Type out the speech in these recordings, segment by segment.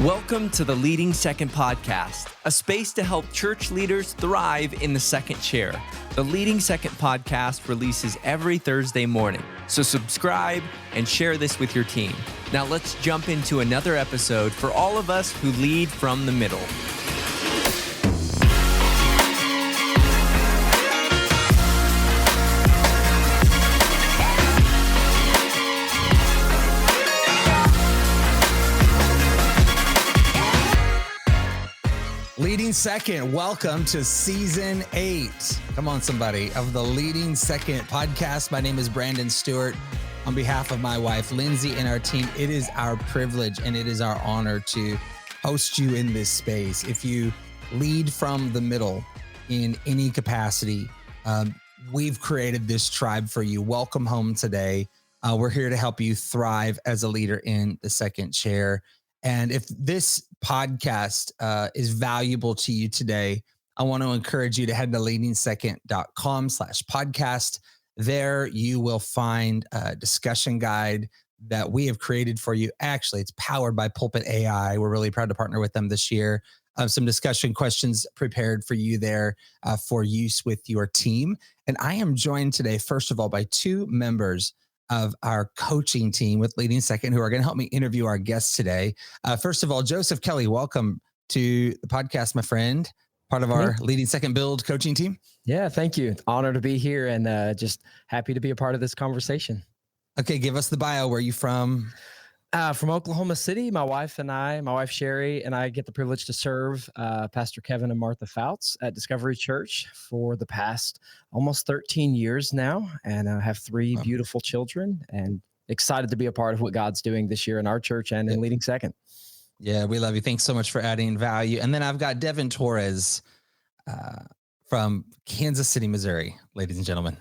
Welcome to the Leading Second podcast, a space to help church leaders thrive in the second chair. The Leading Second podcast releases every Thursday morning, so subscribe and share this with your team. Now let's jump into another episode for all of us who lead from the middle. Leading Second, welcome to Season 8. Come on, somebody, of the Leading Second podcast. My name is Brandon Stewart. On behalf of my wife, Lindsay, and our team, it is our privilege and it is our honor to host you in this space. If you lead from the middle in any capacity, we've created this tribe for you. Welcome home today. We're here to help you thrive as a leader in the second chair. And if this podcast is valuable to you today, I want to encourage you to head to leadingsecond.com/podcast. There you will find a discussion guide that we have created for you. Actually, it's powered by Pulpit AI. We're really proud to partner with them this year. Some discussion questions prepared for you there for use with your team. And I am joined today, first of all, by two members of our coaching team with Leading Second, who are going to help me interview our guests today. First of all, Joseph Kelley, welcome to the podcast, my friend, part of our Leading Second Build coaching team. Yeah, thank you. Honor to be here and just happy to be a part of this conversation. Okay, give us the bio. Where are you from? From Oklahoma City, my wife Sherry, and I get the privilege to serve Pastor Kevin and Martha Fouts at Discovery Church for the past almost 13 years now. And I have three beautiful children and excited to be a part of what God's doing this year in our church and in Leading Second. Yeah, we love you. Thanks so much for adding value. And then I've got Devon Torres from Kansas City, Missouri, ladies and gentlemen.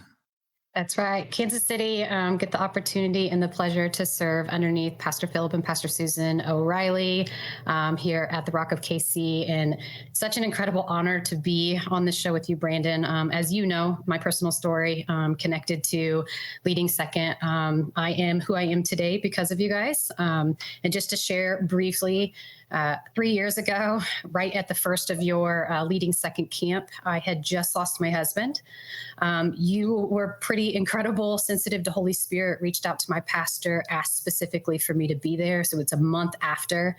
That's right. Kansas City, get the opportunity and the pleasure to serve underneath Pastor Philip and Pastor Susan O'Reilly here at the Rock of KC. And such an incredible honor to be on this show with you, Brandon. As you know, my personal story connected to Leading Second. I am who I am today because of you guys. And just to share briefly, 3 years ago, right at the first of your Leading Second camp, I had just lost my husband. You were pretty incredible, sensitive to Holy Spirit, reached out to my pastor, asked specifically for me to be there. So it's a month after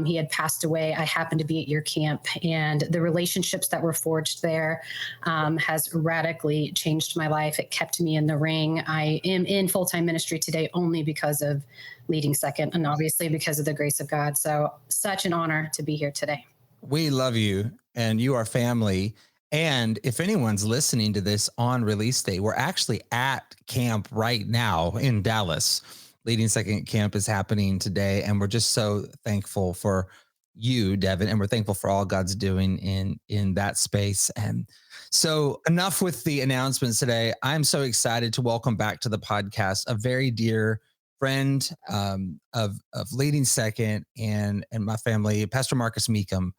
he had passed away. I happened to be at your camp, and the relationships that were forged there has radically changed my life. It kept me in the ring. I am in full-time ministry today only because of Leading Second, and obviously because of the grace of God. So such an honor to be here today. We love you, and you are family. And if anyone's listening to this on release day, we're actually at camp right now in Dallas. Leading Second camp is happening today, and we're just so thankful for you, Devon, and we're thankful for all God's doing in that space. And so enough with the announcements today. I'm so excited to welcome back to the podcast a very dear friend of Leading Second and my family, Pastor Marcus Mecum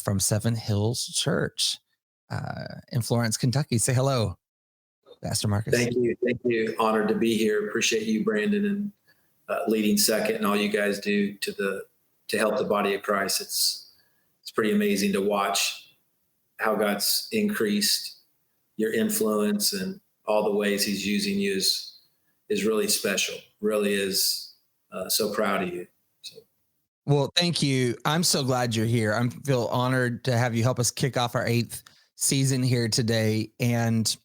from Seven Hills Church in Florence, Kentucky. Say hello, Pastor Marcus. Thank you. Honored to be here. Appreciate you, Brandon, and Leading Second and all you guys do to help the body of Christ. It's pretty amazing to watch how God's increased your influence and all the ways he's using you is really special. Really is so proud of you. Well, thank you. I'm so glad you're here. I feel honored to have you help us kick off our 8th season here today. And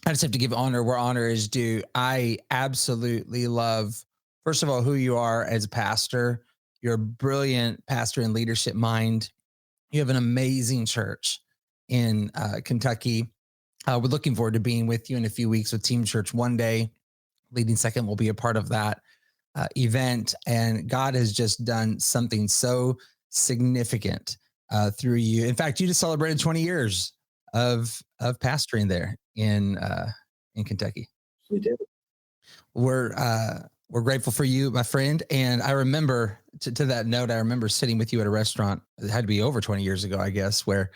I just have to give honor where honor is due. I absolutely love, first of all, who you are as a pastor. You're a brilliant pastor and leadership mind. You have an amazing church in Kentucky. We're looking forward to being with you in a few weeks with Team Church one day. Leading Second will be a part of that event. And God has just done something so significant through you. In fact, you just celebrated 20 years of pastoring there in Kentucky. We did. We're grateful for you, my friend. And I remember to that note, I remember sitting with you at a restaurant. It had to be over 20 years ago, I guess, where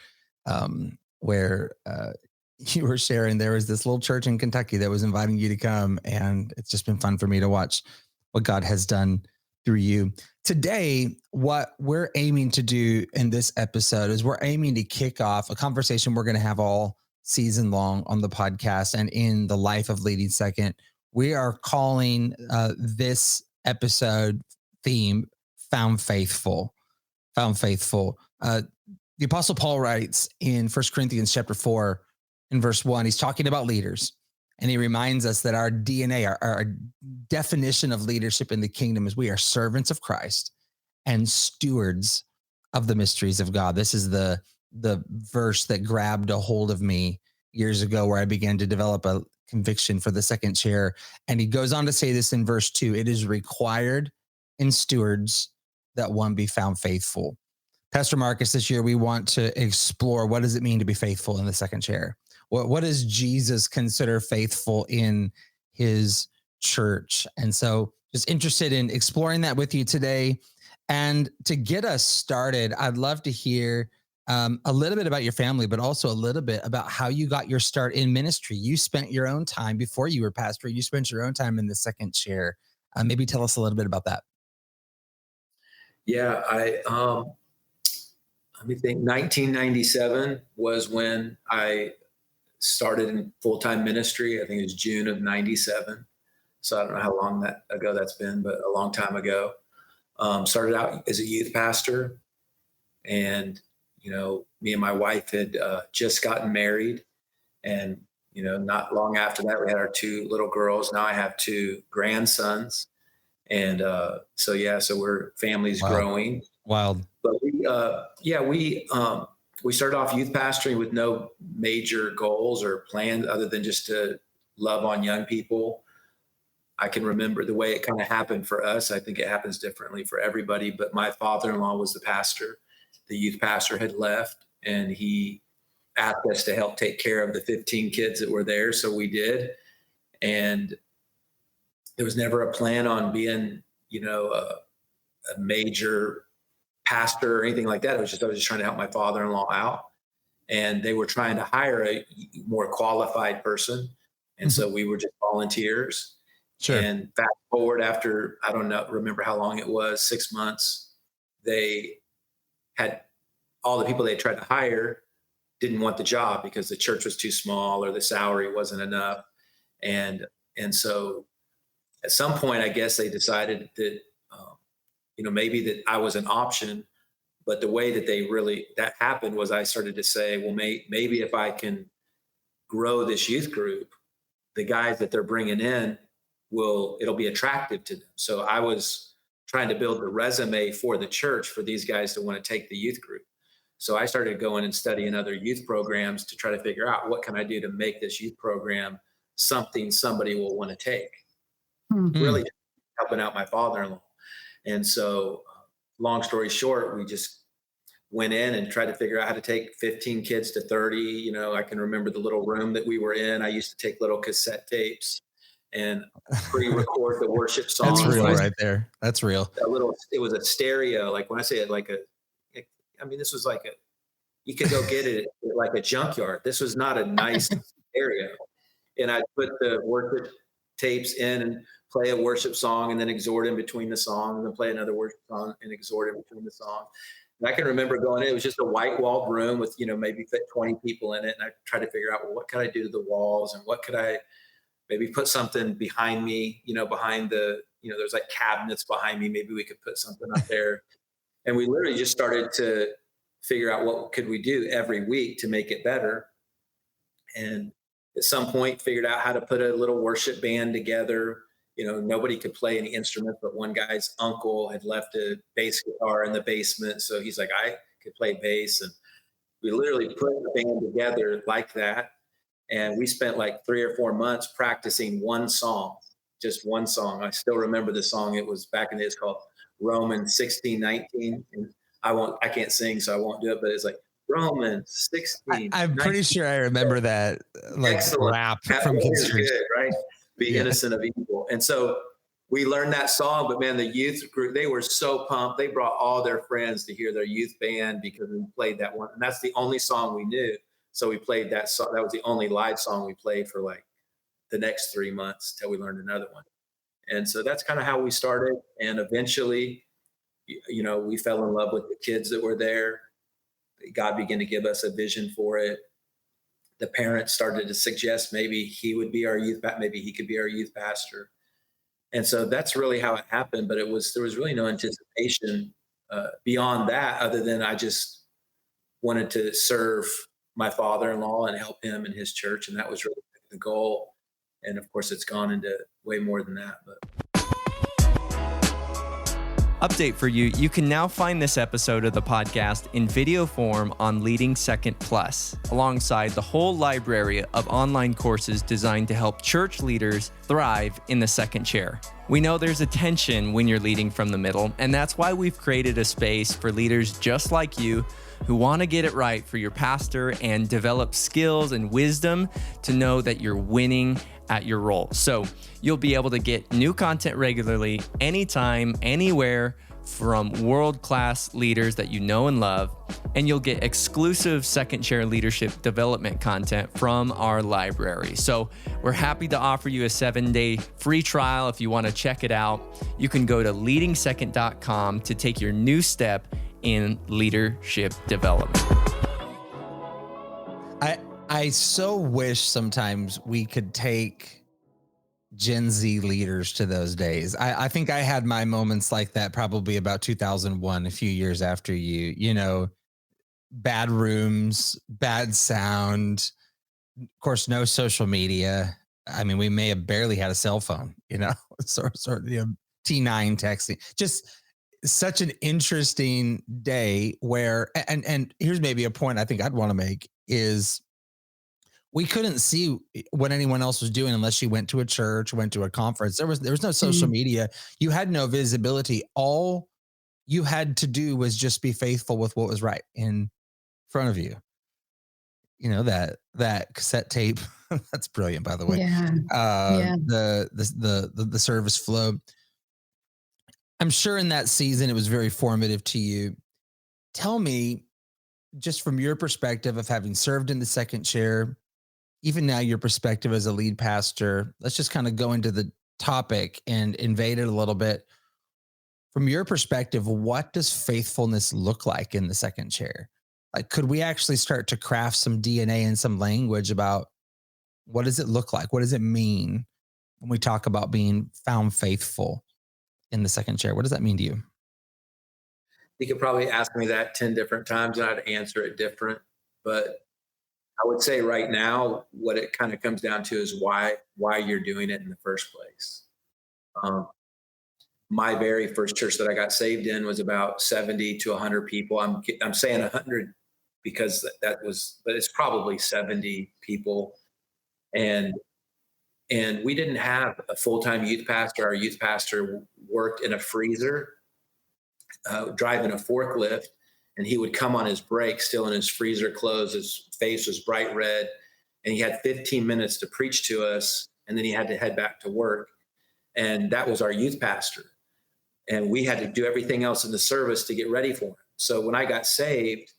you were sharing there was this little church in Kentucky that was inviting you to come. And it's just been fun for me to watch what God has done through you. Today, what we're aiming to do in this episode is we're aiming to kick off a conversation we're going to have all season long on the podcast and in the life of Leading Second. We are calling this episode theme Found Faithful. Found Faithful. The Apostle Paul writes in 1 Corinthians chapter 4 in verse 1, he's talking about leaders. And he reminds us that our DNA, our definition of leadership in the kingdom is we are servants of Christ and stewards of the mysteries of God. This is the verse that grabbed a hold of me years ago, where I began to develop a conviction for the second chair. And he goes on to say this in verse 2, it is required in stewards that one be found faithful. Pastor Marcus, this year we want to explore, what does it mean to be faithful in the second chair? What does Jesus consider faithful in his church? And so just interested in exploring that with you today. And to get us started, I'd love to hear a little bit about your family, but also a little bit about how you got your start in ministry. You spent your own time before you were pastor. You spent your own time in the second chair. Maybe tell us a little bit about that. Yeah, let me think. 1997 was when I started in full-time ministry. I think it was June of 97. So I don't know how long ago that's been, but a long time ago. Started out as a youth pastor, and, me and my wife had just gotten married, and, not long after that, we had our two little girls. Now I have two grandsons. And so we're family's growing. Wild. But we started off youth pastoring with no major goals or plans other than just to love on young people. I can remember the way it kind of happened for us. I think it happens differently for everybody, but my father-in-law was the pastor. The youth pastor had left, and he asked us to help take care of the 15 kids that were there. So we did. And there was never a plan on being, a major pastor or anything like that. I was just trying to help my father-in-law out, and they were trying to hire a more qualified person. And so we were just volunteers. Sure. And fast forward after, I don't remember how long it was, 6 months, they had all the people they tried to hire didn't want the job because the church was too small or the salary wasn't enough. And so at some point, I guess they decided that, maybe that I was an option. But the way that that happened was I started to say, well, maybe if I can grow this youth group, the guys that they're bringing in it'll be attractive to them. So I was trying to build the resume for the church for these guys to want to take the youth group. So I started going and studying other youth programs to try to figure out what can I do to make this youth program something somebody will want to take. Mm-hmm. Really helping out my father-in-law. And so long story short, we just went in and tried to figure out how to take 15 kids to 30. I can remember the little room that we were in. I used to take little cassette tapes and pre-record the worship songs. That's real right there. That's real. It was a stereo. Like when I say it, this was you could go get it at like a junkyard. This was not a nice stereo. And I put the worship tapes in and play a worship song and then exhort in between the songs, and then play another worship song and exhort in between the songs. And I can remember going in, it was just a white walled room with, maybe fit 20 people in it. And I tried to figure out, well, what could I do to the walls, and what could I maybe put something behind me, behind the, there's like cabinets behind me. Maybe we could put something up there. And we literally just started to figure out what could we do every week to make it better. And at some point figured out how to put a little worship band together. Nobody could play any instrument, but one guy's uncle had left a bass guitar in the basement. So he's like, I could play bass. And we literally put the band together like that. And we spent like 3 or 4 months practicing one song, just one song. I still remember the song. It was back in the day, it's called Romans 16:19. And I can't sing, so I won't do it, but it's like Romans 16. I'm pretty sure I remember that rap from Kids Church. Good, right? Be innocent of evil. And so we learned that song, but man, the youth group, they were so pumped. They brought all their friends to hear their youth band because we played that one. And that's the only song we knew. So we played that song. That was the only live song we played for like the next 3 months till we learned another one. And so that's kind of how we started. And eventually, we fell in love with the kids that were there. God began to give us a vision for it. The parents started to suggest maybe he would be our maybe he could be our youth pastor. And so that's really how it happened. But there was really no anticipation beyond that, other than I just wanted to serve my father-in-law and help him in his church. And that was really the goal. And of course, it's gone into way more than that. But update for you, you can now find this episode of the podcast in video form on Leading Second Plus, alongside the whole library of online courses designed to help church leaders thrive in the second chair. We know there's a tension when you're leading from the middle, and that's why we've created a space for leaders just like you who want to get it right for your pastor and develop skills and wisdom to know that you're winning at your role. So you'll be able to get new content regularly, anytime, anywhere, from world-class leaders that you know and love, and you'll get exclusive second chair leadership development content from our library. So we're happy to offer you a 7-day free trial. If you want to check it out, you can go to leadingsecond.com to take your new step in leadership development. I so wish sometimes we could take Gen Z leaders to those days. I think I had my moments like that probably about 2001, a few years after you, bad rooms, bad sound, of course, no social media. I mean, we may have barely had a cell phone, sort of, T9 texting, just such an interesting day where, and here's maybe a point I think I'd want to make is, we couldn't see what anyone else was doing unless you went to a church, went to a conference. There was no social media. You had no visibility. All you had to do was just be faithful with what was right in front of you. That cassette tape. That's brilliant, by the way. The service flow. I'm sure in that season it was very formative to you. Tell me, just from your perspective of having served in the second chair, even now your perspective as a lead pastor, let's just kind of go into the topic and invade it a little bit. From your perspective, what does faithfulness look like in the second chair? Like, could we actually start to craft some DNA and some language about what does it look like? What does it mean when we talk about being found faithful in the second chair? What does that mean to you? You could probably ask me that 10 different times and I'd answer it different. But I would say right now, what it kind of comes down to is why you're doing it in the first place. My very first church that I got saved in was about 70 to 100 people. I'm saying 100 because but it's probably 70 people. And we didn't have a full-time youth pastor. Our youth pastor worked in a freezer, driving a forklift. And he would come on his break still in his freezer clothes. His face was bright red. And he had 15 minutes to preach to us. And then he had to head back to work. And that was our youth pastor. And we had to do everything else in the service to get ready for him. So when I got saved,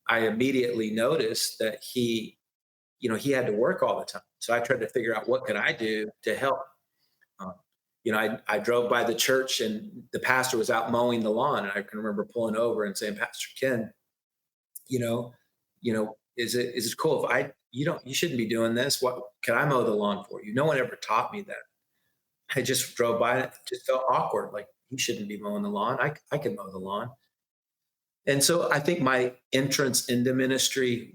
I immediately noticed that he had to work all the time. So I tried to figure out what could I do to help. I drove by the church and the pastor was out mowing the lawn. And I can remember pulling over and saying, Pastor Ken, is it cool if you shouldn't be doing this. What can I mow the lawn for you? No one ever taught me that. I just drove by and it just felt awkward. Like, he shouldn't be mowing the lawn. I can mow the lawn. And so I think my entrance into ministry,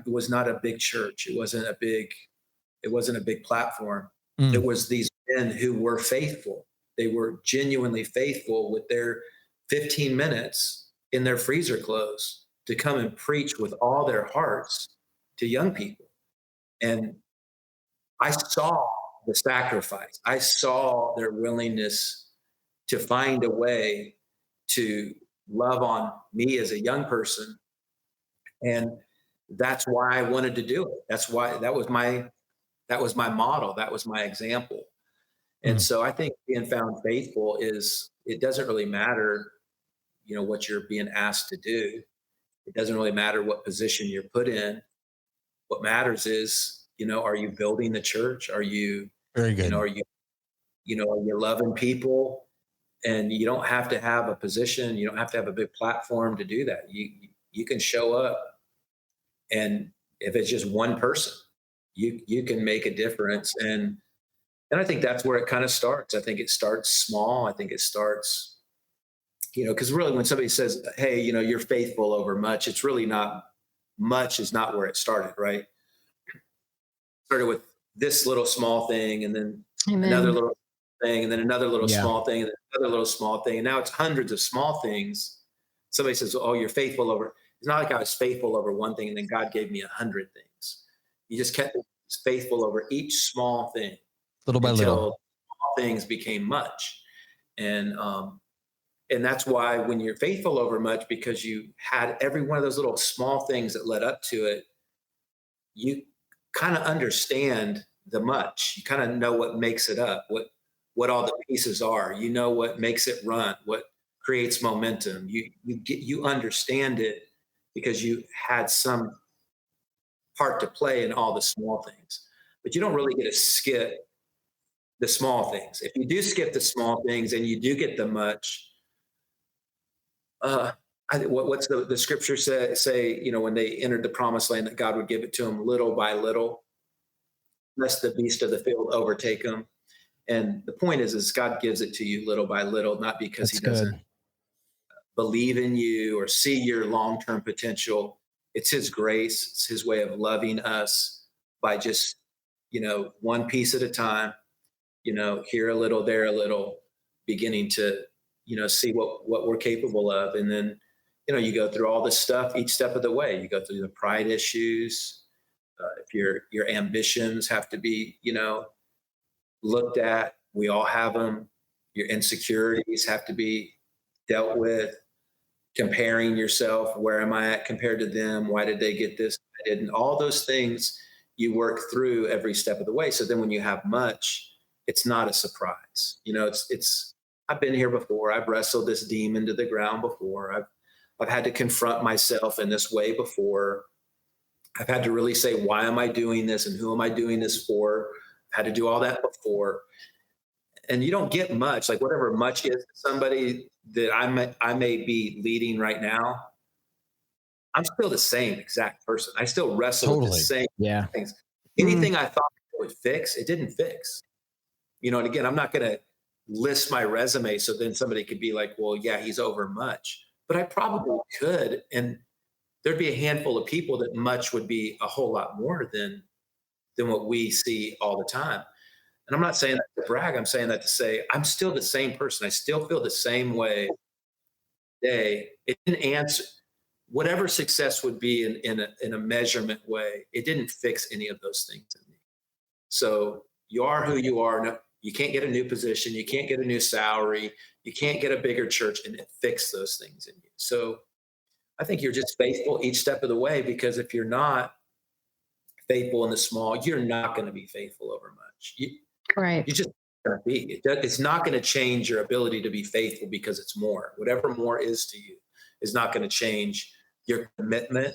was not a big church. It wasn't a big platform. It was these men who were faithful. They were genuinely faithful with their 15 minutes in their freezer clothes to come and preach with all their hearts to young people. And I saw the sacrifice. I saw their willingness to find a way to love on me as a young person. And that's why I wanted to do it. That's why that was my model. That was my example. And so I think being found faithful it doesn't really matter, what you're being asked to do. It doesn't really matter what position you're put in. What matters is, are you building the church? Are you, Very good. you're loving people, and you don't have to have a position. You don't have to have a big platform to do that. You can show up, and if it's just one person, you can make a difference. And I think that's where it kind of starts. I think it starts small. I think it starts, because really when somebody says, hey, you're faithful over much, it's really not, much is not where it started, right? Started with this little small thing, and then Amen. another little thing, and then another little Yeah. small thing, and then another little small thing. And now it's hundreds of small things. Somebody says, oh, you're faithful over. It's not like I was faithful over one thing and then God gave me 100 things. You just kept faithful over each small thing. Little by until little. small things became much. And that's why when you're faithful over much, because you had every one of those little small things that led up to it, you kind of understand the much. You kind of know what makes it up, what all the pieces are. You know what makes it run, what creates momentum. You understand it because you had some part to play in all the small things. But you don't really get to skip the small things. If you do skip the small things and you do get the much, what's the scripture say, when they entered the promised land, that God would give it to them little by little, lest the beast of the field overtake them. And the point is God gives it to you little by little, not because That's he doesn't good. believe in you or see your long-term potential. It's his grace. It's his way of loving us by just, one piece at a time, here a little, there a little, beginning to, see what we're capable of. And then, you go through all this stuff each step of the way. You go through the pride issues. If your ambitions have to be, looked at, we all have them. Your insecurities have to be dealt with. Comparing yourself, where am I at compared to them? Why did they get this? I didn't. All those things you work through every step of the way. So then when you have much, it's not a surprise. It's I've been here before. I've wrestled this demon to the ground before. I've had to confront myself in this way before. I've had to really say, why am I doing this and who am I doing this for? I've had to do all that before. And you don't get much, like whatever much is to somebody that I may be leading right now. I'm still the same exact person. I still wrestle with the same things. Anything I thought it would fix, it didn't fix. And again, I'm not going to list my resume so then somebody could be like, well, yeah, he's over much. But I probably could. And there'd be a handful of people that much would be a whole lot more than what we see all the time. And I'm not saying that to brag. I'm saying that to say I'm still the same person. I still feel the same way today. It didn't answer whatever success would be in a measurement way. It didn't fix any of those things in me. So you are who you are. No, you can't get a new position. You can't get a new salary. You can't get a bigger church and fix those things in you. So I think you're just faithful each step of the way, because if you're not faithful in the small, you're not going to be faithful over much. Right. You just going to be. It's not going to change your ability to be faithful because it's more. Whatever more is to you is not going to change your commitment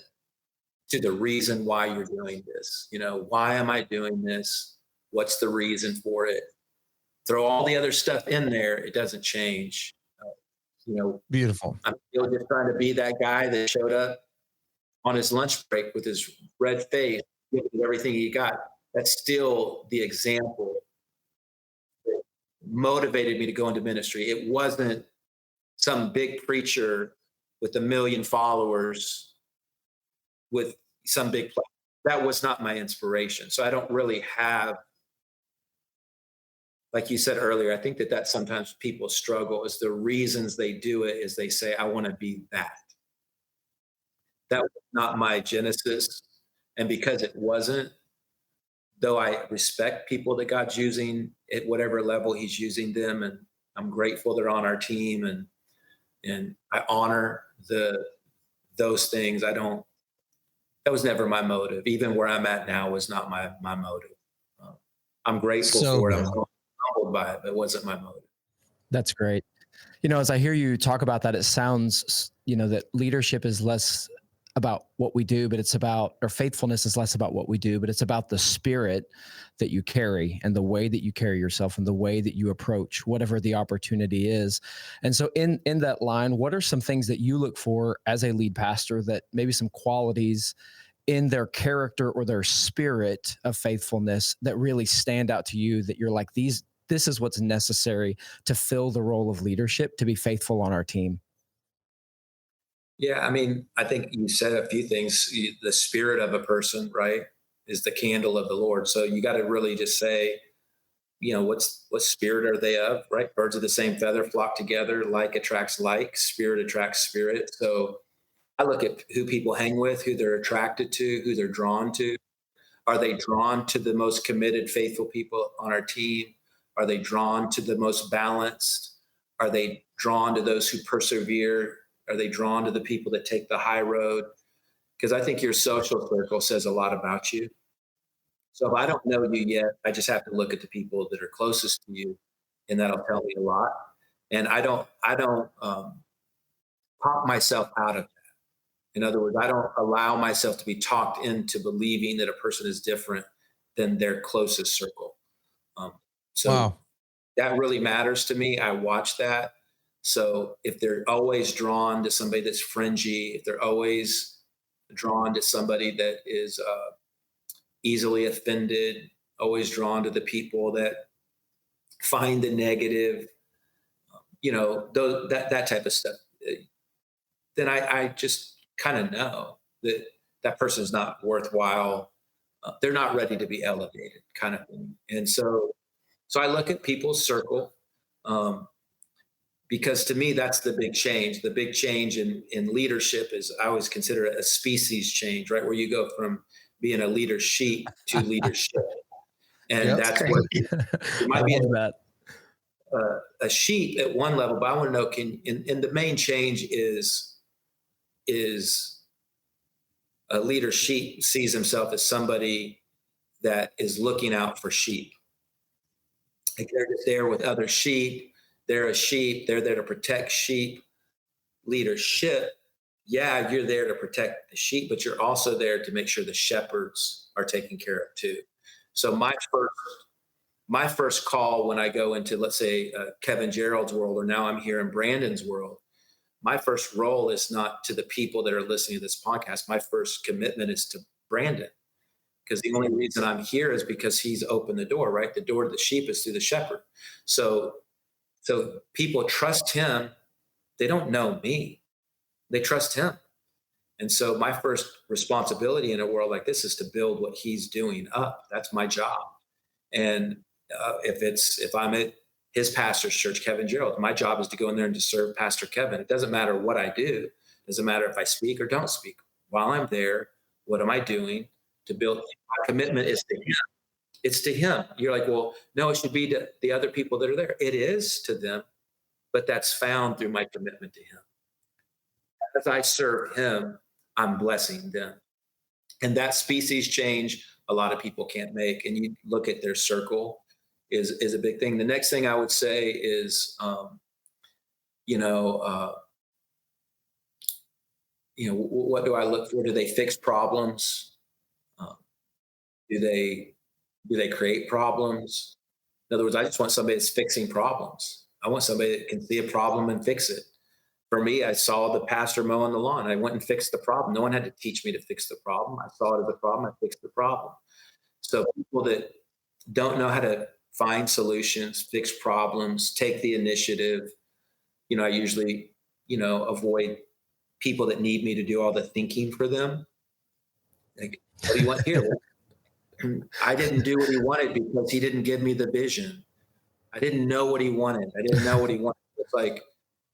to the reason why you're doing this. Why am I doing this? What's the reason for it? Throw all the other stuff in there. It doesn't change. Beautiful. I'm still just trying to be that guy that showed up on his lunch break with his red face, giving everything he got. That's still the example that motivated me to go into ministry. It wasn't some big preacher with 1 million followers with some big platform. That was not my inspiration. So I don't really have, like you said earlier, I think that sometimes people struggle is the reasons they do it is they say, I want to be that. That was not my genesis. And because it wasn't, though I respect people that God's using at whatever level he's using them, and I'm grateful they're on our team, and I honor those things. That was never my motive. Even where I'm at now was not my motive. I'm grateful for it. I'm humbled by it, but it wasn't my motive. That's great. As I hear you talk about that, it sounds, that leadership is less about what we do, but it's about, or faithfulness is less about what we do, but it's about the spirit that you carry and the way that you carry yourself and the way that you approach whatever the opportunity is. And so in that line, what are some things that you look for as a lead pastor, that maybe some qualities in their character or their spirit of faithfulness that really stand out to you, that you're like, this is what's necessary to fill the role of leadership, to be faithful on our team? Yeah, I mean, I think you said a few things. The spirit of a person, right, is the candle of the Lord. So you got to really just say, what spirit are they of, right? Birds of the same feather flock together. Like attracts like, spirit attracts spirit. So I look at who people hang with, who they're attracted to, who they're drawn to. Are they drawn to the most committed, faithful people on our team? Are they drawn to the most balanced? Are they drawn to those who persevere? Are they drawn to the people that take the high road? Because I think your social circle says a lot about you. So if I don't know you yet, I just have to look at the people that are closest to you, and that'll tell me a lot. And I don't pop myself out of that. In other words, I don't allow myself to be talked into believing that a person is different than their closest circle. So Wow. that really matters to me. I watch that. So if they're always drawn to somebody that's fringy, if they're always drawn to somebody that is easily offended, always drawn to the people that find the negative, that type of stuff, then I just kind of know that person is not worthwhile. They're not ready to be elevated, kind of thing. And so I look at people's circle. Because to me, that's the big change. The big change in leadership is, I always consider it a species change, right? Where you go from being a leader sheep to leadership. And Yep. that's what you might be a sheep at one level, but I want to know, and the main change is a leader sheep sees himself as somebody that is looking out for sheep. Like they're just there with other sheep. They're a sheep. They're there to protect sheep. Leadership, yeah, you're there to protect the sheep, but you're also there to make sure the shepherds are taken care of too. So my first call when I go into, let's say, Kevin Gerald's world, or now I'm here in Brandon's world, my first role is not to the people that are listening to this podcast. My first commitment is to Brandon, because the only reason I'm here is because he's opened the door, right? The door to the sheep is through the shepherd. So people trust him. They don't know me. They trust him. And so my first responsibility in a world like this is to build what he's doing up. That's my job. And if I'm at his pastor's church, Kevin Gerald, my job is to go in there and to serve Pastor Kevin. It doesn't matter what I do. It doesn't matter if I speak or don't speak. While I'm there, what am I doing to build? My commitment is to him. It's to him. You're like, well, no, it should be to the other people that are there. It is to them, but that's found through my commitment to him. As I serve him, I'm blessing them. And that species change, a lot of people can't make. And you look at their circle is a big thing. The next thing I would say is, what do I look for? Do they fix problems? Do they create problems? In other words, I just want somebody that's fixing problems. I want somebody that can see a problem and fix it. For me, I saw the pastor mowing the lawn. I went and fixed the problem. No one had to teach me to fix the problem. I saw it as a problem. I fixed the problem. So people that don't know how to find solutions, fix problems, take the initiative, I usually, avoid people that need me to do all the thinking for them. Like, what do you want here? I didn't do what he wanted because he didn't give me the vision. I didn't know what he wanted. It's like,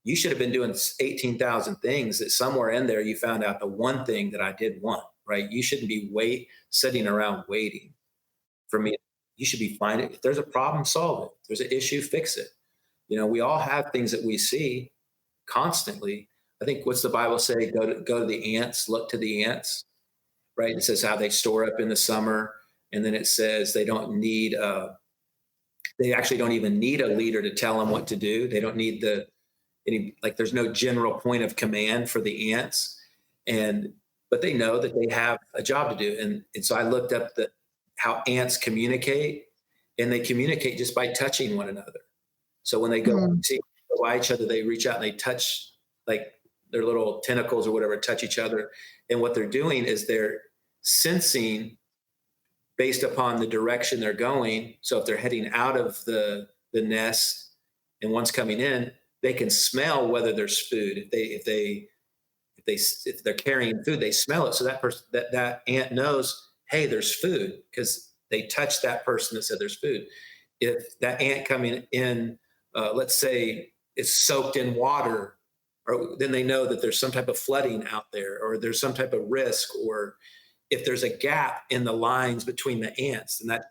you should have been doing 18,000 things that somewhere in there you found out the one thing that I did want, right? You shouldn't be sitting around waiting for me. You should be finding, if there's a problem, solve it. If there's an issue, fix it. We all have things that we see constantly. I think, what's the Bible say? Go to the ants, look to the ants, right? It says how they store up in the summer. And then it says they actually don't even need a leader to tell them what to do. They don't need there's no general point of command for the ants. And but they know that they have a job to do. And so I looked up how ants communicate, and they communicate just by touching one another. So when they go by each other, they reach out and they touch, like their little tentacles or whatever, touch each other. And what they're doing is they're sensing based upon the direction they're going. So if they're heading out of the nest and one's coming in, they can smell whether there's food. If they're carrying food, they smell it. So that ant knows, hey, there's food, because they touched that person that said there's food. If that ant coming in, let's say it's soaked in water, or then they know that there's some type of flooding out there, or there's some type of risk, or if there's a gap in the lines between the ants, then that's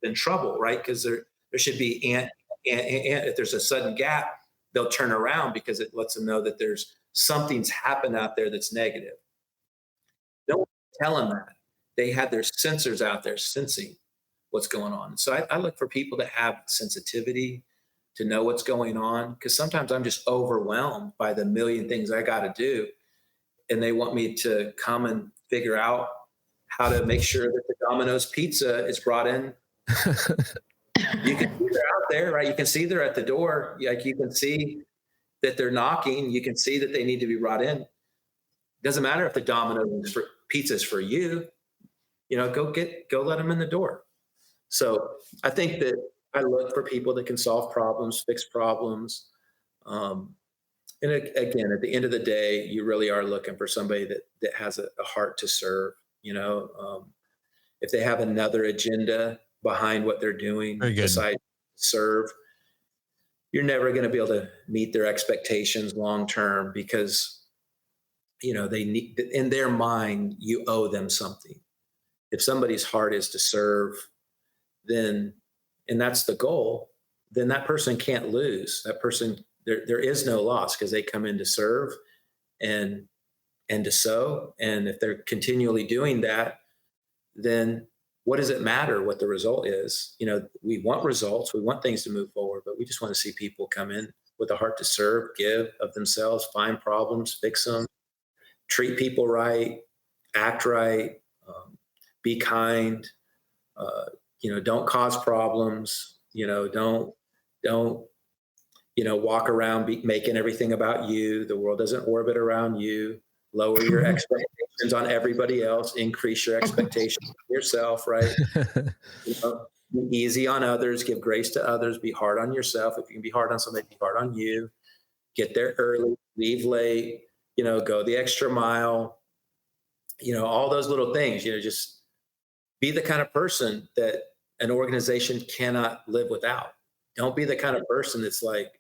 in trouble, right? Because there should be ant. If there's a sudden gap, they'll turn around because it lets them know that there's something's happened out there that's negative. Don't tell them that. They have their sensors out there sensing what's going on. So I look for people that have sensitivity to know what's going on, because sometimes I'm just overwhelmed by the million things I got to do, and they want me to come and figure out how to make sure that the Domino's pizza is brought in. You can see they're out there, right? You can see they're at the door. Like, you can see that they're knocking. You can see that they need to be brought in. Doesn't matter if the Domino's pizza is for you. Go let them in the door. So I think that I look for people that can solve problems, fix problems. And again, at the end of the day, you really are looking for somebody that has a heart to serve. If they have another agenda behind what they're doing besides serve, you're never going to be able to meet their expectations long term, because they need, in their mind, you owe them something. If somebody's heart is to serve, then, and that's the goal, then that person can't lose. That person, there is no loss, because they come in to serve and to sow. And if they're continually doing that, then what does it matter what the result is? We want results, we want things to move forward, but we just want to see people come in with a heart to serve, give of themselves, find problems, fix them, treat people right, act right, be kind, don't cause problems, don't walk around making everything about you. The world doesn't orbit around you. Lower your expectations on everybody else, increase your expectations of yourself, right? Be easy on others, give grace to others, be hard on yourself. If you can be hard on somebody, be hard on you. Get there early, leave late, go the extra mile, all those little things, just be the kind of person that an organization cannot live without. Don't be the kind of person that's like,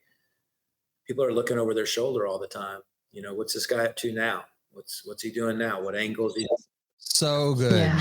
people are looking over their shoulder all the time. What's this guy up to now? What's he doing now? What angles he doing? So good. Yeah.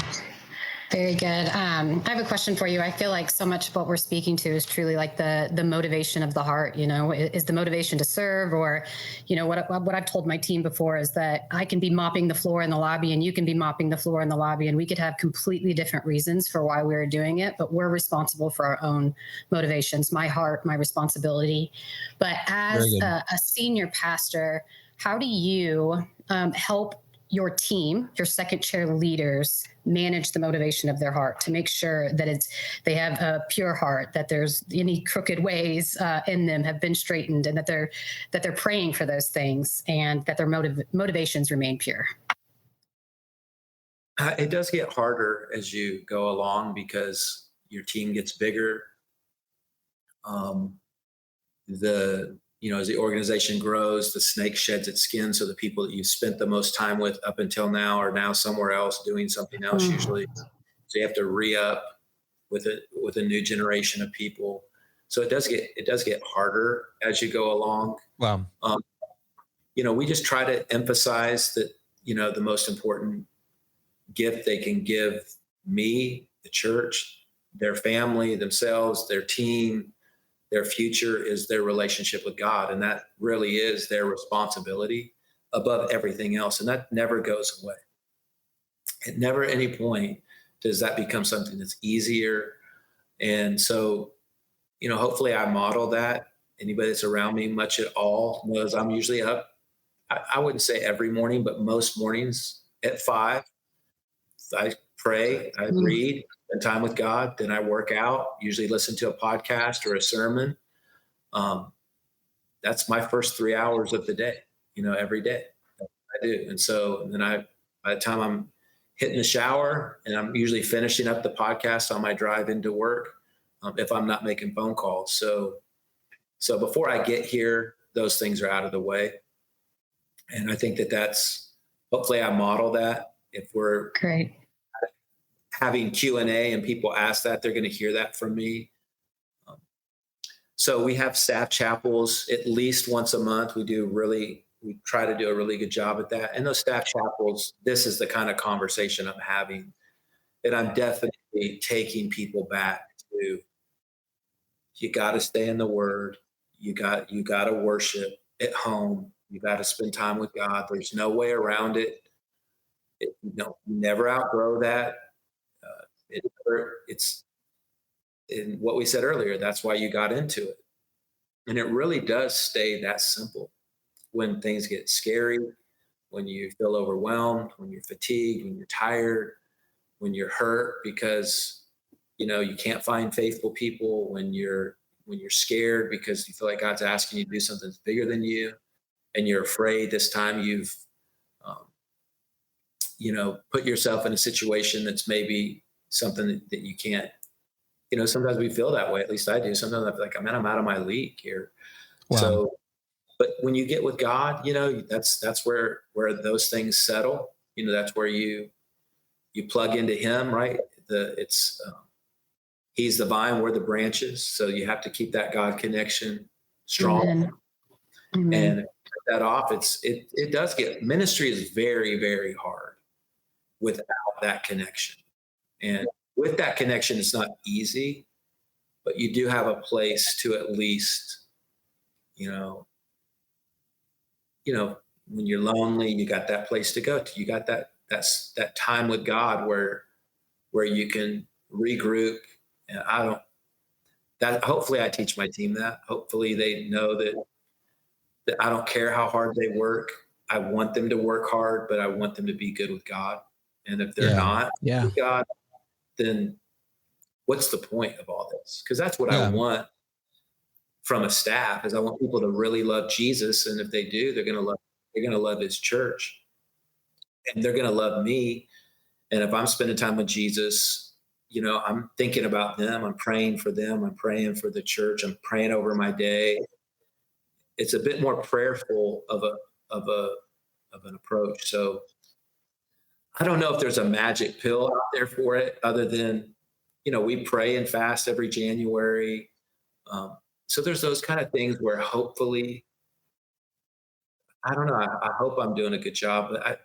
Very good. I have a question for you. I feel like so much of what we're speaking to is truly like the motivation of the heart, is the motivation to serve, or, what I've told my team before is that I can be mopping the floor in the lobby and you can be mopping the floor in the lobby, and we could have completely different reasons for why we're doing it, but we're responsible for our own motivations, my heart, my responsibility. But as a senior pastor, how do you help your team, your second chair leaders, manage the motivation of their heart to make sure that they have a pure heart, that there's any crooked ways in them have been straightened, and that they're praying for those things, and that their motivations remain pure? It does get harder as you go along, because your team gets bigger. As the organization grows, the snake sheds its skin. So the people that you've spent the most time with up until now are now somewhere else doing something else usually. So you have to re-up with a new generation of people. So it does get harder as you go along. Wow. We just try to emphasize that, the most important gift they can give me, the church, their family, themselves, their team, their future, is their relationship with God. And that really is their responsibility above everything else. And that never goes away. At never any point does that become something that's easier. And so, hopefully I model that. Anybody that's around me much at all knows I'm usually up. I wouldn't say every morning, but most mornings at 5, I pray, I read, spend time with God. Then I work out, usually listen to a podcast or a sermon. That's my first 3 hours of the day, every day I do. And so, and then by the time I'm hitting the shower, and I'm usually finishing up the podcast on my drive into work, if I'm not making phone calls. So before I get here, those things are out of the way. And I think that's, hopefully I model that. If we're Great. having Q&A and people ask that, they're going to hear that from me. So we have staff chapels at least once a month. We try to do a really good job at that. And those staff chapels, this is the kind of conversation I'm having. And I'm definitely taking people back to, you got to stay in the Word. You got to worship at home. You got to spend time with God. There's no way around it. Never outgrow that. It's in what we said earlier. That's why you got into it. And it really does stay that simple. When things get scary, when you feel overwhelmed, when you're fatigued, when you're tired, when you're hurt because, you can't find faithful people, when you're scared because you feel like God's asking you to do something that's bigger than you, and you're afraid this time you've, put yourself in a situation that's maybe something that you can't, sometimes we feel that way. At least I do. Sometimes I feel like, I'm out of my league here. Wow. So, but when you get with God, that's where those things settle. That's where you plug into Him, right? He's the vine, we're the branches. So you have to keep that God connection strong. Amen. And cut that off. It does ministry is very, very hard without that connection. And with that connection, it's not easy, but you do have a place to at least, when you're lonely, you got that place to go to. You got that time with God where you can regroup. And hopefully I teach my team that. Hopefully they know that I don't care how hard they work. I want them to work hard, but I want them to be good with God. And if they're not with God, then what's the point of all this? Because that's what I want from a staff, is I want people to really love Jesus. And if they do, they're going to love His church, and they're going to love me. And if I'm spending time with Jesus, I'm thinking about them. I'm praying for them. I'm praying for the church. I'm praying over my day. It's a bit more prayerful of an approach. So I don't know if there's a magic pill out there for it, other than, we pray and fast every January. So there's those kind of things where hopefully, I don't know, I hope I'm doing a good job, but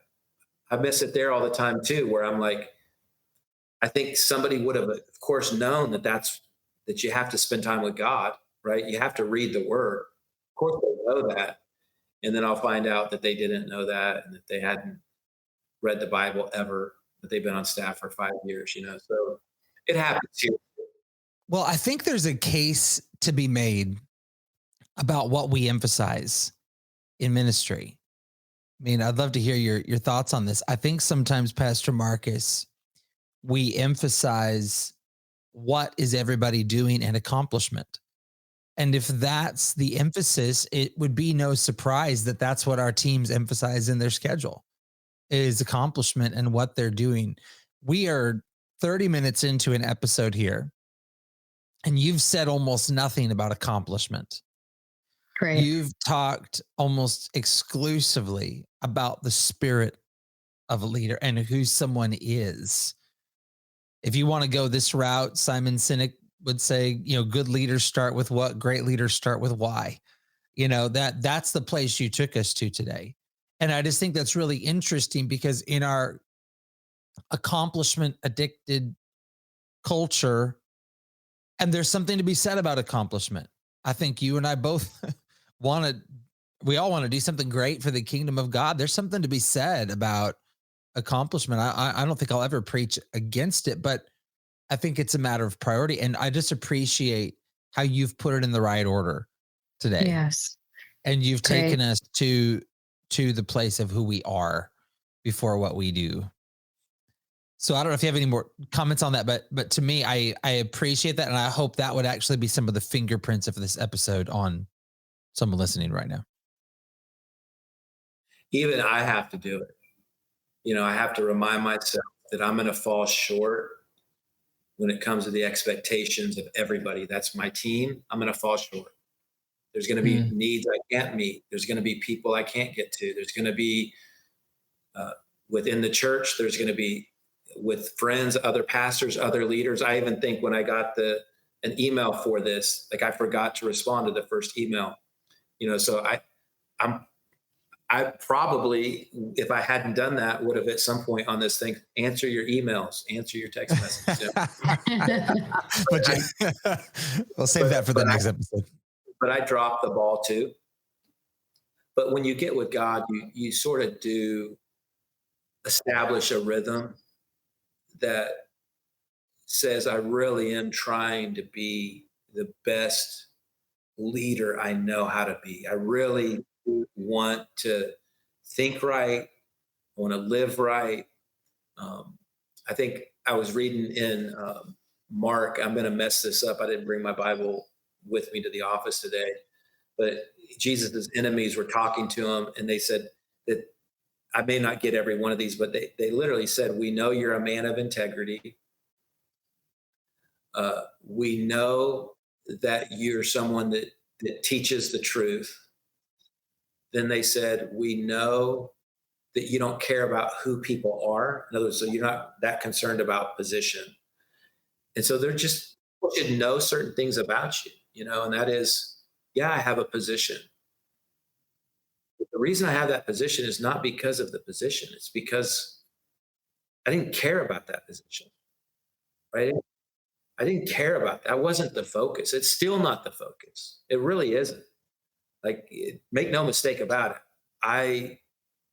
I miss it there all the time too, where I'm like, I think somebody would have, of course, known that you have to spend time with God, right? You have to read the Word. Of course they know that. And then I'll find out that they didn't know that, and that they hadn't read the Bible ever, that they've been on staff for 5 years, so it happens here. Well, I think there's a case to be made about what we emphasize in ministry. I mean, I'd love to hear your thoughts on this. I think sometimes, Pastor Marcus, we emphasize what is everybody doing and accomplishment. And if that's the emphasis, it would be no surprise that that's what our teams emphasize in their schedule, is accomplishment and what they're doing. We are 30 minutes into an episode here, and you've said almost nothing about accomplishment. Great. You've talked almost exclusively about the spirit of a leader and who someone is. If you want to go this route, Simon Sinek would say, good leaders start with what, great leaders start with why. That's the place you took us to today. And I just think that's really interesting, because in our accomplishment addicted culture, and there's something to be said about accomplishment. I think you and I both we all want to do something great for the kingdom of God. There's something to be said about accomplishment. I don't think I'll ever preach against it, but I think it's a matter of priority. And I just appreciate how you've put it in the right order today. Yes. And you've taken us to the place of who we are. before what we do. So I don't know if you have any more comments on that, but to me, I appreciate that. And I hope that would actually be some of the fingerprints of this episode on someone listening right now. Even I have to do it. I have to remind myself that I'm going to fall short when it comes to the expectations of everybody. That's my team. I'm going to fall short. There's going to be needs I can't meet. There's going to be people I can't get to. There's going to be within the church. There's going to be with friends, other pastors, other leaders. I even think when I got an email for this, like I forgot to respond to the first email. So I probably, if I hadn't done that, would have at some point on this thing, answer your emails, answer your text messages. We'll save that for the next episode. But I dropped the ball too. But when you get with God, you sort of do establish a rhythm that says, I really am trying to be the best leader I know how to be. I really want to think right. I want to live right. I think I was reading in Mark. I'm going to mess this up. I didn't bring my Bible with me to the office today, but Jesus's enemies were talking to him, and they said that, I may not get every one of these, but they literally said, we know you're a man of integrity. We know that you're someone that teaches the truth. Then they said, we know that you don't care about who people are. In other words, so you're not that concerned about position. And so they're just, people should know certain things about you, and that is, I have a position. But the reason I have that position is not because of the position. It's because I didn't care about that position, right? I didn't care about that. That wasn't the focus. It's still not the focus. It really isn't. Make no mistake about it. I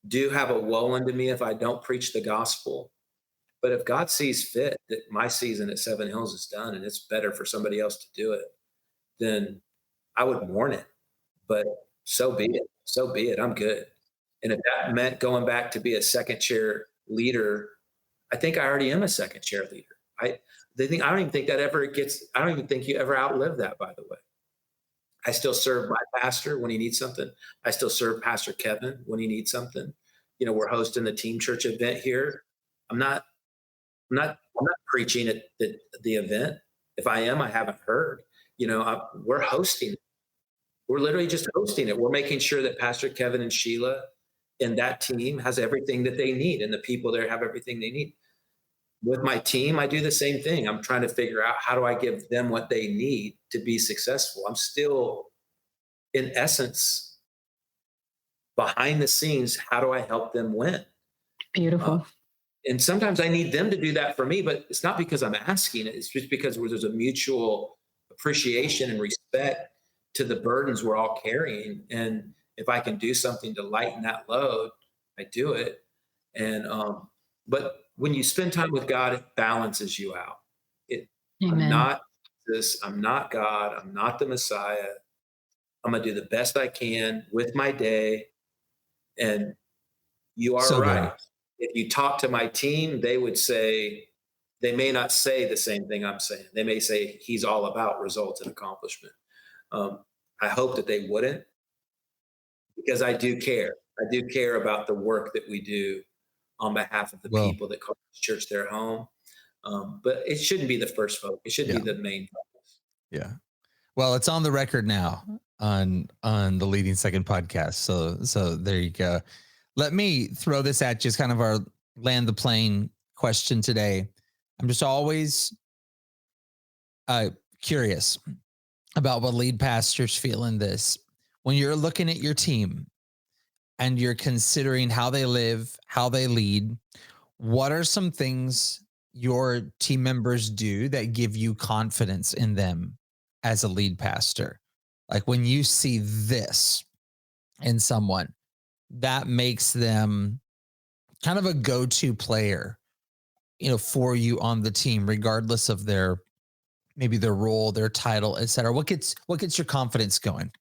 do have a woe unto me if I don't preach the gospel. But if God sees fit that my season at Seven Hills is done and it's better for somebody else to do it, then I would mourn it. But so be it. So be it. I'm good. And if that meant going back to be a second chair leader, I think I already am a second chair leader. I don't even think I don't even think you ever outlive that, by the way. I still serve my pastor when he needs something. I still serve Pastor Kevin when he needs something. We're hosting the Team Church event here. I'm not preaching at the event. If I am, I haven't heard. We're hosting it. We're literally just hosting it. We're making sure that Pastor Kevin and Sheila and that team has everything that they need, and the people there have everything they need. With my team, I do the same thing. I'm trying to figure out, how do I give them what they need to be successful? I'm still, in essence, behind the scenes. How do I help them win? Beautiful. And sometimes I need them to do that for me, but it's not because I'm asking it. It's just because there's a mutual appreciation and respect to the burdens we're all carrying. And if I can do something to lighten that load, I do it. And, but when you spend time with God, it balances you out. Amen. I'm not this, I'm not God, I'm not the Messiah. I'm going to do the best I can with my day. And you are so right. Good. If you talk to my team, they would say, they may not say the same thing I'm saying. They may say he's all about results and accomplishment. I hope that they wouldn't, because I do care. I do care about the work that we do on behalf of the people that call this church their home. But it shouldn't be the first focus. It should be the main focus. Yeah. Well, it's on the record now on the Leading Second podcast. So there you go. Let me throw this at you as kind of our land the plane question today. I'm just always curious about what lead pastors feel in this. When you're looking at your team and you're considering how they live, how they lead, what are some things your team members do that give you confidence in them as a lead pastor? Like when you see this in someone, that makes them kind of a go-to player, for you on the team, regardless of their role, their title, et cetera. What gets your confidence going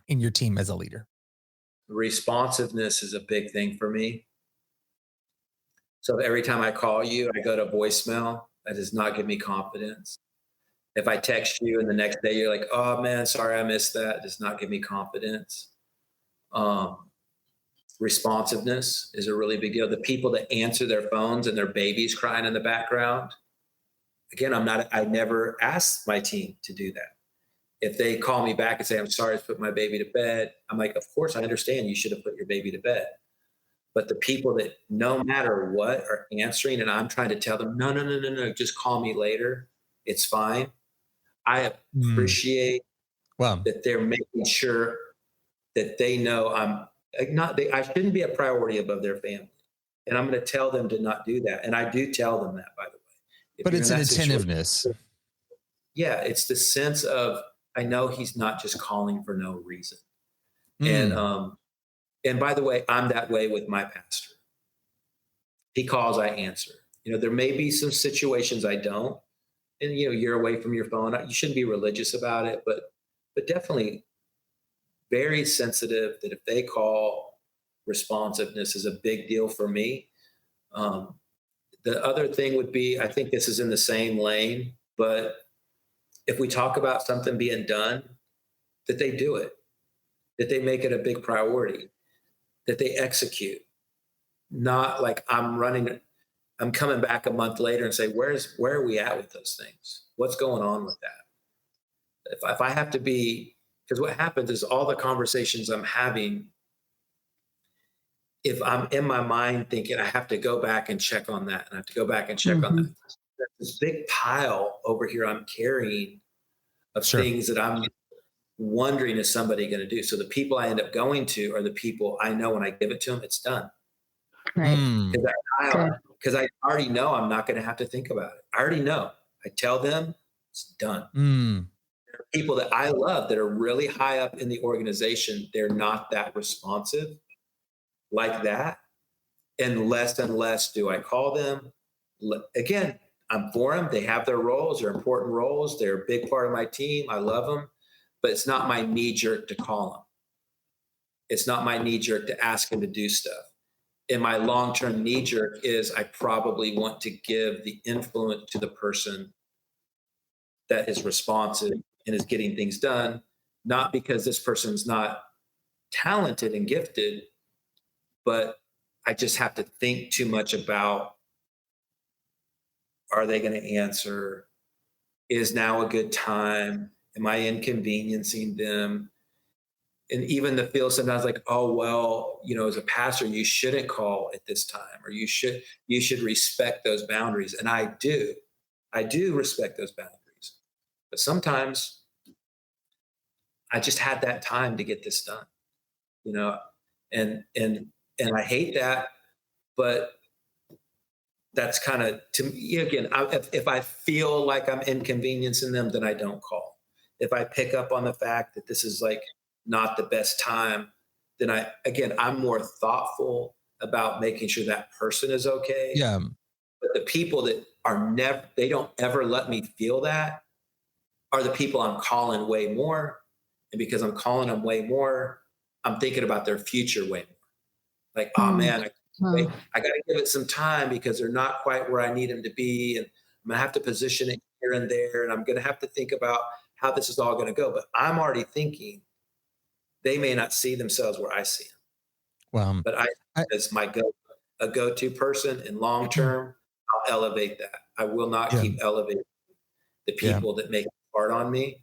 in your team as a leader? Responsiveness is a big thing for me. So every time I call you, I go to voicemail. That does not give me confidence. If I text you and the next day you're like, oh man, sorry, I missed that, it does not give me confidence. Responsiveness is a really big deal. The people that answer their phones and their baby's crying in the background, again, I never ask my team to do that. If they call me back and say, I'm sorry, I put my baby to bed, I'm like, of course, I understand you should have put your baby to bed. But the people that no matter what are answering, and I'm trying to tell them, no, just call me later. It's fine. I appreciate that they're making sure that they know I shouldn't be a priority above their family. And I'm going to tell them to not do that. And I do tell them that, by the way. But it's an attentiveness. Yeah, it's the sense of, I know he's not just calling for no reason. And by the way, I'm that way with my pastor. He calls, I answer. There may be some situations I don't, and you're away from your phone. You shouldn't be religious about it, but definitely very sensitive that if they call, responsiveness is a big deal for me. The other thing would be, I think this is in the same lane, but if we talk about something being done, that they do it, that they make it a big priority, that they execute. Not like I'm coming back a month later and say, where are we at with those things? What's going on with that? If I have to be, because what happens is all the conversations I'm having, if I'm in my mind thinking I have to go back and check on that, and I have to go back and check on that, there's this big pile over here I'm carrying of things that I'm wondering, is somebody going to do? So the people I end up going to are the people I know when I give it to them, it's done. Right. Because I already know I'm not going to have to think about it. I already know. I tell them it's done. There are people that I love that are really high up in the organization. They're not that responsive like that. And less do I call them. Again, I'm for them. They have their roles. They're important roles. They're a big part of my team. I love them. But it's not my knee jerk to call them. It's not my knee jerk to ask them to do stuff. And my long-term knee jerk is I probably want to give the influence to the person that is responsive and is getting things done, not because this person's not talented and gifted, but I just have to think too much about, are they going to answer? Is now a good time? Am I inconveniencing them? And even the feel sometimes like, oh, well, as a pastor, you shouldn't call at this time, or you should respect those boundaries. And I do respect those boundaries. But sometimes I just had that time to get this done, and I hate that, but that's kind of, to me, again, if I feel like I'm inconveniencing them, then I don't call. If I pick up on the fact that this is like not the best time, then I'm more thoughtful about making sure that person is okay. Yeah. But the people that they don't ever let me feel that are the people I'm calling way more. And because I'm calling them way more, I'm thinking about their future way more. Like, oh man, I got to give it some time because they're not quite where I need them to be. And I'm going to have to position it here and there. And I'm going to have to think about how this is all going to go. But I'm already thinking they may not see themselves where I see them. Well, but as my go-to person in long term, I'll elevate that. I will not keep elevating the people that make it hard on me.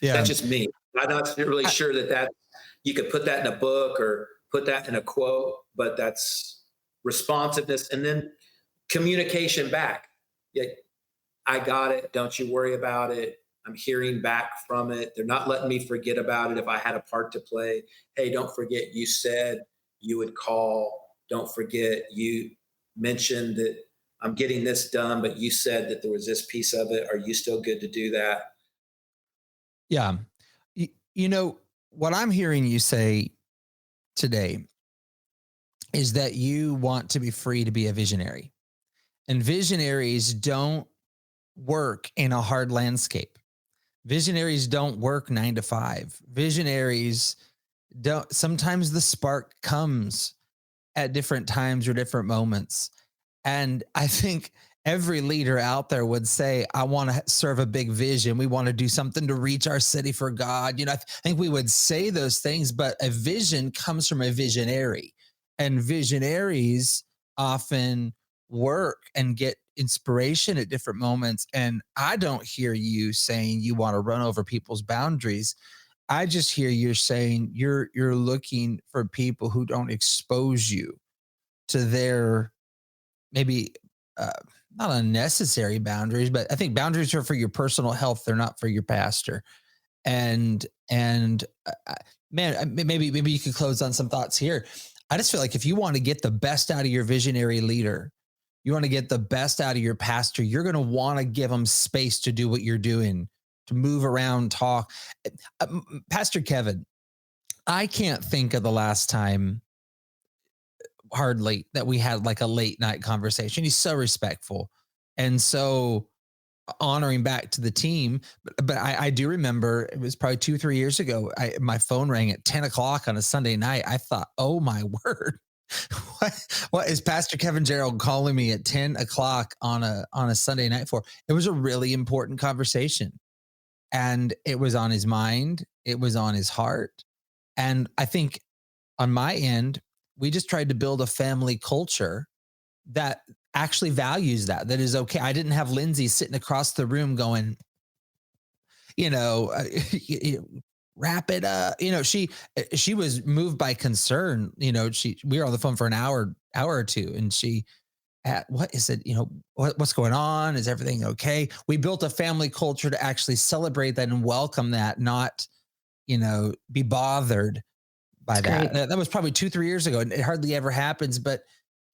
Yeah. That's just me. I'm not really sure that you could put that in a book or put that in a quote, but that's responsiveness. And then communication back. Yeah, I got it. Don't you worry about it. I'm hearing back from it. They're not letting me forget about it if I had a part to play. Hey, don't forget you said you would call. Don't forget you mentioned that I'm getting this done, but you said that there was this piece of it. Are you still good to do that? Yeah. What I'm hearing you say today is that you want to be free to be a visionary. And visionaries don't work in a hard landscape. Visionaries don't work 9 to 5. Visionaries don't. Sometimes the spark comes at different times or different moments. And I think every leader out there would say, I want to serve a big vision. We want to do something to reach our city for God. I think we would say those things, but a vision comes from a visionary, and visionaries often work and get inspiration at different moments. And I don't hear you saying you want to run over people's boundaries. I just hear you saying you're looking for people who don't expose you to their maybe uh, not unnecessary boundaries, but I think boundaries are for your personal health. They're not for your pastor. And man, maybe you could close on some thoughts here. I just feel like if you want to get the best out of your visionary leader, you want to get the best out of your pastor, you're going to want to give them space to do what you're doing, to move around, talk. Pastor Kevin, I can't think of the last time hardly that we had like a late night conversation. He's so respectful and so honoring back to the team. But I do remember it was probably 2-3 years ago. My phone rang at 10 o'clock on a Sunday night. I thought, oh my word, what is Pastor Kevin Gerald calling me at 10 o'clock on a Sunday night for? It was a really important conversation, and it was on his mind. It was on his heart. And I think on my end, we just tried to build a family culture that actually values that is okay. I didn't have Lindsay sitting across the room going, wrap it up. She was moved by concern. We were on the phone for an hour or two, and she what is it? What's going on? Is everything okay? We built a family culture to actually celebrate that and welcome that, not, be bothered by that. That was probably 2-3 years ago, and it hardly ever happens. But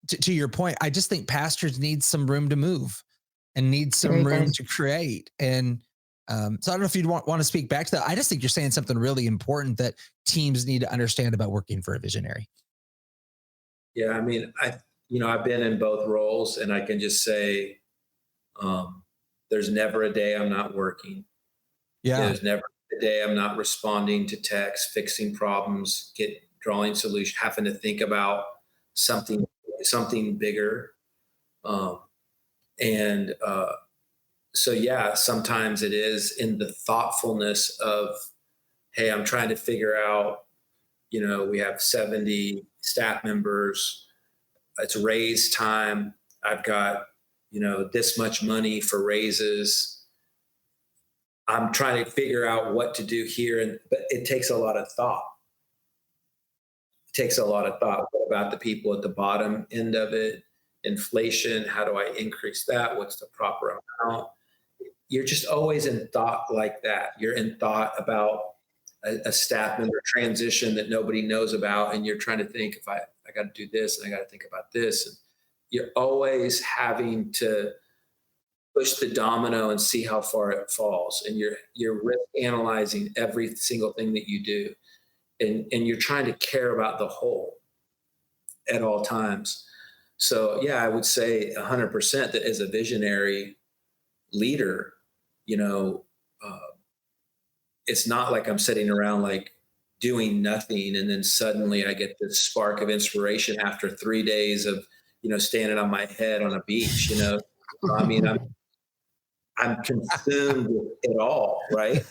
to your point, I just think pastors need some room to move and need some room to create. And so I don't know if you'd want to speak back to that. I just think you're saying something really important that teams need to understand about working for a visionary. Yeah, I mean, I've been in both roles, and I can just say, there's never a day I'm not working. Yeah. There's never a day I'm not responding to texts, fixing problems, drawing solutions, having to think about something bigger. So yeah, sometimes it is in the thoughtfulness of, hey, I'm trying to figure out, we have 70 staff members. It's raise time. I've got, this much money for raises. I'm trying to figure out what to do here. But it takes a lot of thought. What about the people at the bottom end of it? Inflation, how do I increase that? What's the proper amount? You're just always in thought like that. You're in thought about a staff member transition that nobody knows about, and you're trying to think, if I got to do this, and I got to think about this. And you're always having to push the domino and see how far it falls. And you're risk analyzing every single thing that you do. And you're trying to care about the whole at all times. So yeah, I would say 100% that as a visionary leader, it's not like I'm sitting around like doing nothing, and then suddenly I get this spark of inspiration after 3 days of, standing on my head on a beach. I mean, I'm consumed with it all, right?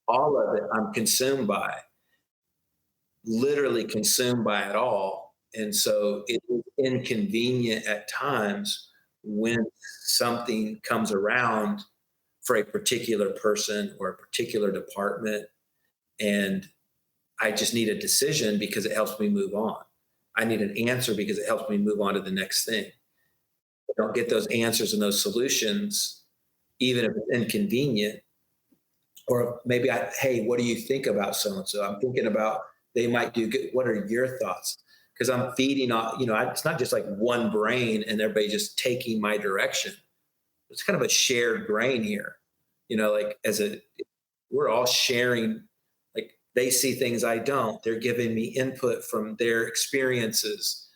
All of it I'm consumed by, literally consumed by it all. And so it is inconvenient at times when something comes around for a particular person or a particular department, and I just need a decision because it helps me move on. I need an answer because it helps me move on to the next thing. I don't get those answers and those solutions, even if it's inconvenient. Or maybe hey, what do you think about so-and-so? I'm thinking about they might do good. What are your thoughts? Because I'm feeding off, it's not just like one brain and everybody just taking my direction. It's kind of a shared brain here, like we're all sharing, like they see things I don't, they're giving me input from their experiences,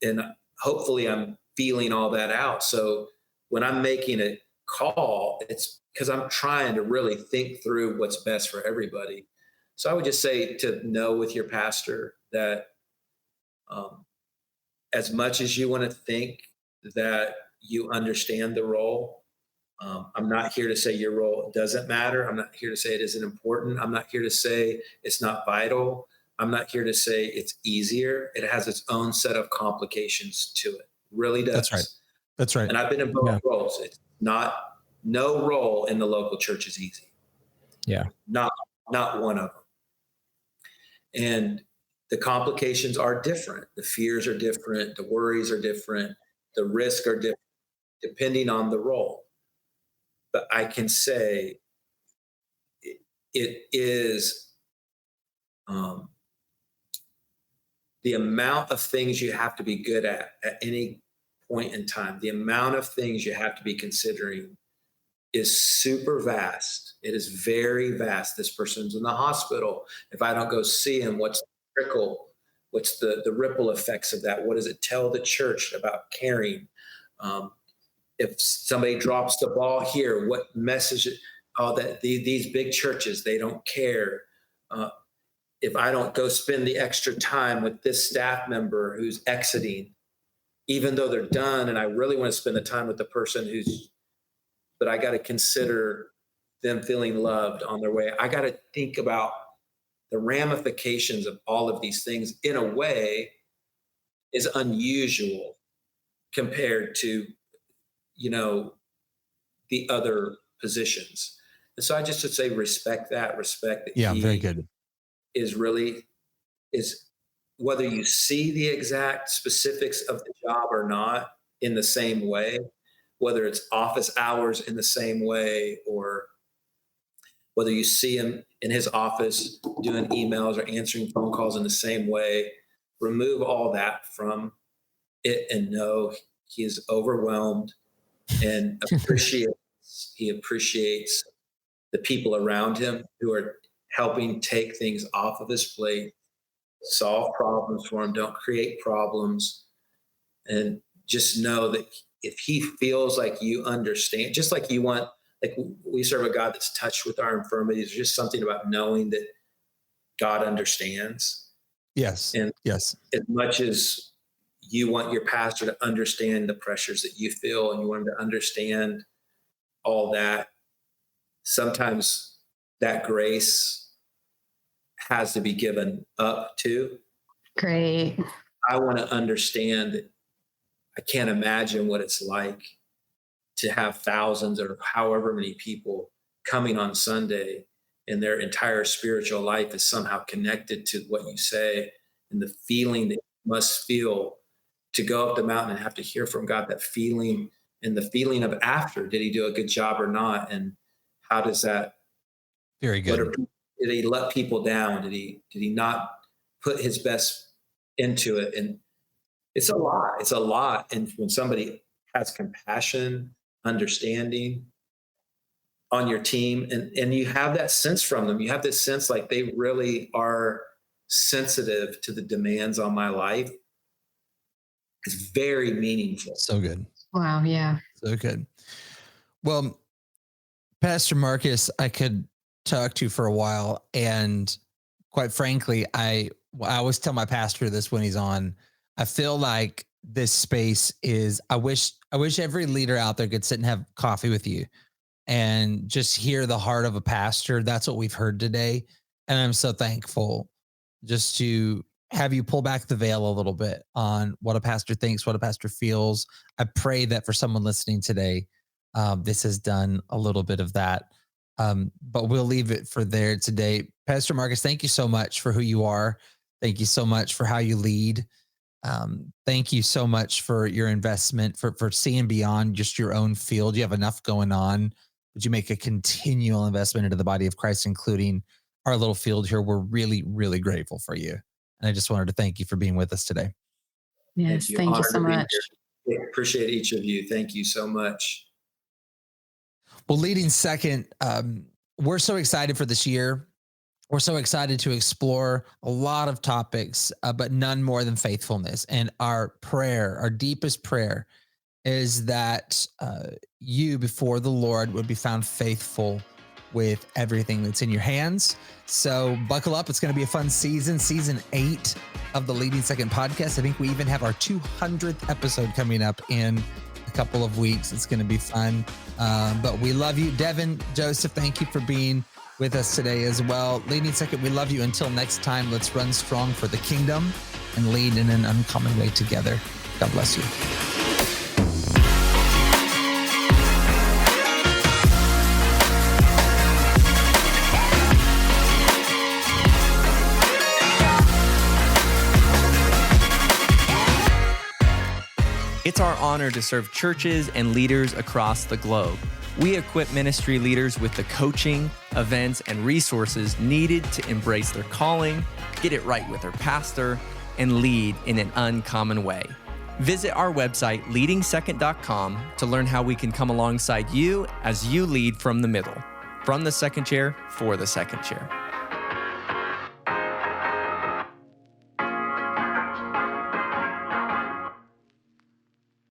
and hopefully I'm feeling all that out. So when I'm making a call, it's because I'm trying to really think through what's best for everybody. So I would just say to know with your pastor that as much as you want to think that you understand the role, I'm not here to say your role doesn't matter. I'm not here to say it isn't important. I'm not here to say it's not vital. I'm not here to say it's easier. It has its own set of complications to it. Really does. That's right. That's right. And I've been in both roles. It's not, no role in the local church is easy. Yeah. Not one of them. And the complications are different. The fears are different. The worries are different. The risks are different depending on the role. But I can say it is the amount of things you have to be good at any point in time, the amount of things you have to be considering is super vast. It is very vast. This person's in the hospital. If I don't go see him, what's the trickle? What's the ripple effects of that? What does it tell the church about caring? If somebody drops the ball here, what message? Oh, that these big churches, they don't care. If I don't go spend the extra time with this staff member who's exiting, even though they're done, and I really want to spend the time with the person but I got to consider them feeling loved on their way. I got to think about the ramifications of all of these things in a way is unusual compared to, the other positions. And so I just would say, respect that. Yeah, very good. Is whether you see the exact specifics of the job or not in the same way, whether it's office hours in the same way, or whether you see him in his office doing emails or answering phone calls in the same way, remove all that from it and know he is overwhelmed and he appreciates the people around him who are helping take things off of his plate, solve problems for him, don't create problems. And just know that if he feels like you understand, just like you want, like we serve a God that's touched with our infirmities, there's just something about knowing that God understands. Yes. And yes, as much as you want your pastor to understand the pressures that you feel and you want him to understand all that, sometimes that grace has to be given up to. Great. I want to understand that I can't imagine what it's like to have thousands or however many people coming on Sunday and their entire spiritual life is somehow connected to what you say, and the feeling that you must feel to go up the mountain and have to hear from God, that feeling, and the feeling of after, did he do a good job or not? And how does that, very good. Did he let people down? Did he not put his best into it? And it's a lot. And when somebody has compassion, understanding on your team, and you have that sense from them, you have this sense like they really are sensitive to the demands on my life, it's very meaningful. So good. Wow. Yeah. So good. Well, Pastor Marcus, I could talk to you for a while. And quite frankly, I always tell my pastor this when he's on. I feel like this space is, I wish every leader out there could sit and have coffee with you and just hear the heart of a pastor. That's what we've heard today. And I'm so thankful just to have you pull back the veil a little bit on what a pastor thinks, what a pastor feels. I pray that for someone listening today, this has done a little bit of that. But we'll leave it for there today. Pastor Marcus, thank you so much for who you are. Thank you so much for how you lead. Thank you so much for your investment, for seeing beyond just your own field. You have enough going on, but you make a continual investment into the body of Christ, including our little field here. We're really, really grateful for you. And I just wanted to thank you for being with us today. Yes. Thank you so much. Appreciate each of you. Thank you so much. Well, leading second, we're so excited for this year. We're so excited to explore a lot of topics, but none more than faithfulness. And our prayer, our deepest prayer, is that you before the Lord would be found faithful with everything that's in your hands. So buckle up. It's going to be a fun season 8 of the Leading Second podcast. I think we even have our 200th episode coming up in a couple of weeks. It's going to be fun. But we love you. Devon, Joseph, thank you for being with us today as well. Leading Second, we love you. Until next time, let's run strong for the kingdom and lead in an uncommon way together. God bless you. It's our honor to serve churches and leaders across the globe. We equip ministry leaders with the coaching, events, and resources needed to embrace their calling, get it right with their pastor, and lead in an uncommon way. Visit our website, leadingsecond.com, to learn how we can come alongside you as you lead from the middle, from the second chair for the second chair.